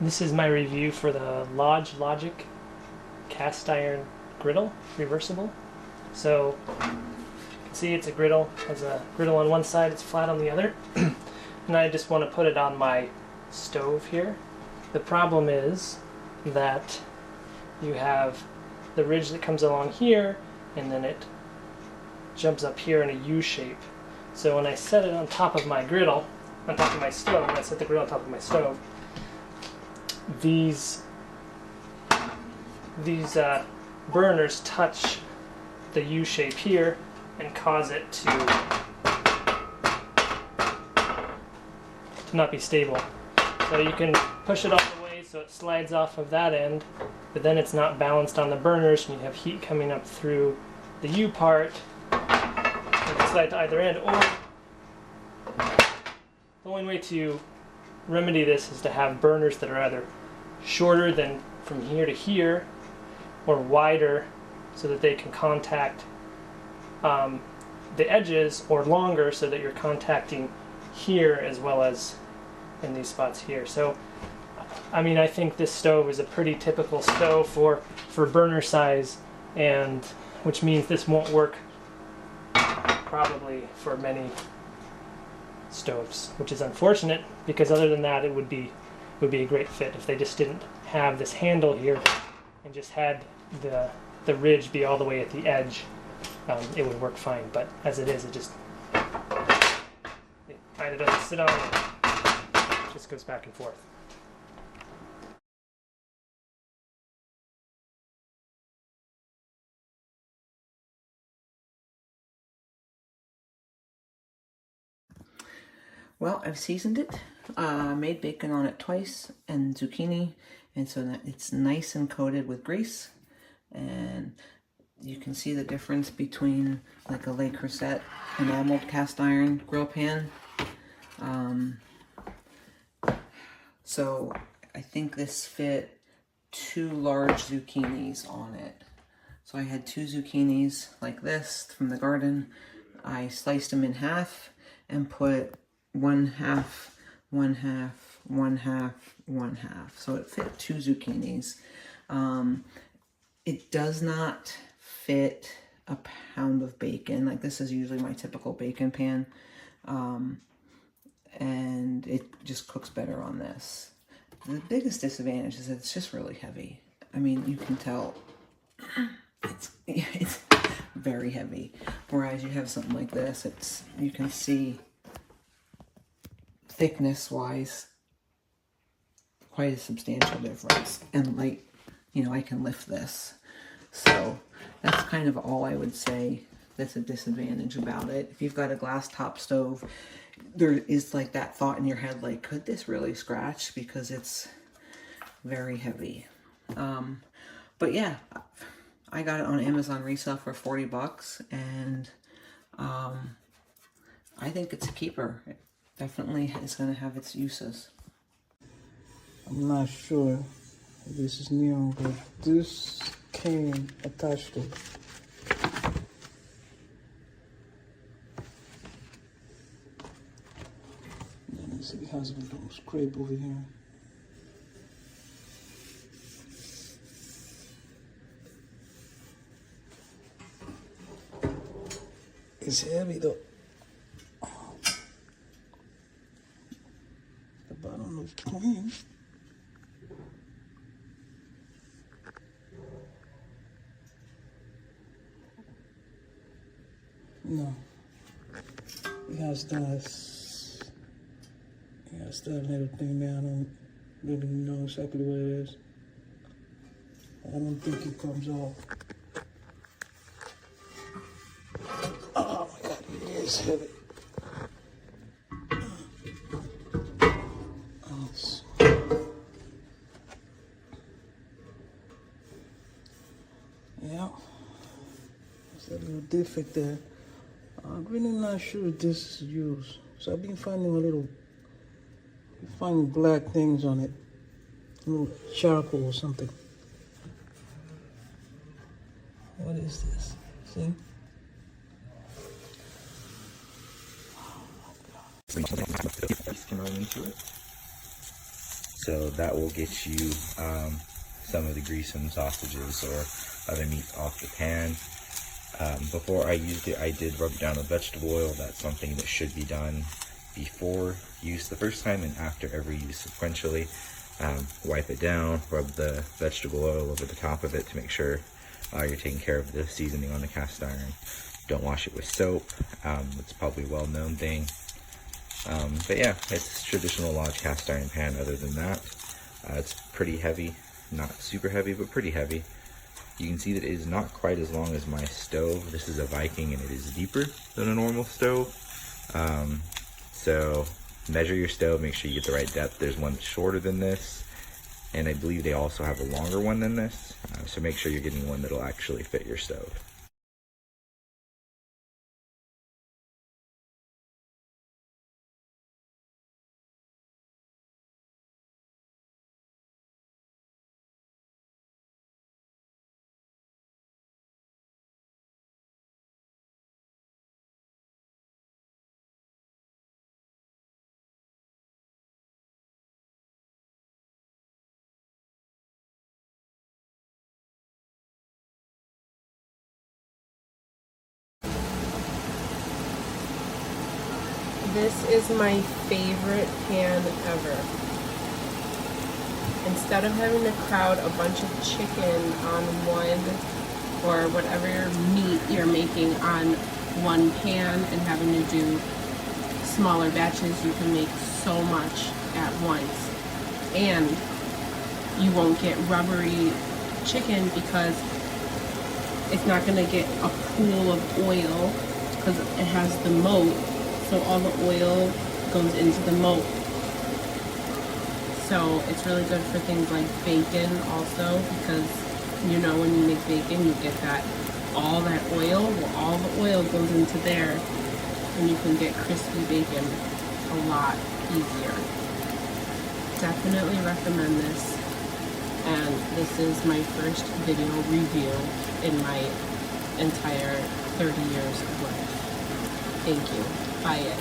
This is my review for the Lodge Logic cast iron griddle, reversible. So you can see it's a griddle, has a griddle on one side, it's flat on the other. And I just want to put it on my stove here. The problem is that you have the ridge that comes along here and then it jumps up here in a U shape. So when I set it on top of my griddle, on top of my stove, when I set the griddle on top of my stove, these burners touch the U shape here and cause it to not be stable. So you can push it all the way so it slides off of that end, but then it's not balanced on the burners and you have heat coming up through the U part. You can slide to either end, or the only way to remedy this is to have burners that are either shorter than from here to here or wider so that they can contact the edges, or longer so that you're contacting here as well as in these spots here. So I mean, I think this stove is a pretty typical stove for burner size, and which means this won't work probably for many stoves, which is unfortunate, because other than that it would be a great fit if they just didn't have this handle here and just had the ridge be all the way at the edge. It would work fine, but as it is, it either doesn't sit on, it just goes back and forth. Well, I've seasoned it, made bacon on it twice, and zucchini, and so that it's nice and coated with grease. And you can see the difference between like a Le Creuset enameled cast iron grill pan. So I think this fit 2 large zucchinis on it. So I had 2 zucchinis like this from the garden. I sliced them in half and put 1/2, 1/2, 1/2, 1/2. So it fit 2 zucchinis. It does not fit a pound of bacon. Like, this is usually my typical bacon pan. And it just cooks better on this. The biggest disadvantage is that it's just really heavy. I mean, you can tell it's very heavy. Whereas you have something like this, you can see thickness-wise quite a substantial difference. And like, you know, I can lift this. So that's kind of all I would say that's a disadvantage about it. If you've got a glass top stove, there is like that thought in your head, like, could this really scratch? Because it's very heavy. But yeah, I got it on Amazon resale for 40 bucks, and I think it's a keeper. It definitely is going to have its uses. I'm not sure if this is neon, but this came attached to it. Let me see, it has a little scrape over here. It's heavy though. The bottom looks clean. No, it has that little thing there. I don't really know exactly what it is. I don't think it comes off. Oh my God, it is heavy. Yeah, there's a little defect there. I'm really not sure if this is used. So I've been finding black things on it. A little charcoal or something. What is this? See? Can I into it? So that will get you some of the grease and sausages or other meats off the pan. Before I used it, I did rub it down with vegetable oil. That's something that should be done before use the first time and after every use sequentially. Wipe it down, rub the vegetable oil over the top of it to make sure you're taking care of the seasoning on the cast iron. Don't wash it with soap. It's probably a well-known thing. But yeah, it's traditional Lodge cast iron pan. Other than that, it's pretty heavy. Not super heavy, but pretty heavy. You can see that it is not quite as long as my stove. This is a Viking and it is deeper than a normal stove. So measure your stove, make sure you get the right depth. There's one shorter than this, and I believe they also have a longer one than this. So make sure you're getting one that'll actually fit your stove. This is my favorite pan ever. Instead of having to crowd a bunch of chicken on one or whatever meat you're making on one pan and having to do smaller batches, you can make so much at once. And you won't get rubbery chicken because it's not going to get a pool of oil because it has the moat. So all the oil goes into the moat. So it's really good for things like bacon also, because you know when you make bacon you get that all that oil. Well, all the oil goes into there and you can get crispy bacon a lot easier. Definitely recommend this, and this is my first video review in my entire 30 years of life. Thank you. Buy it.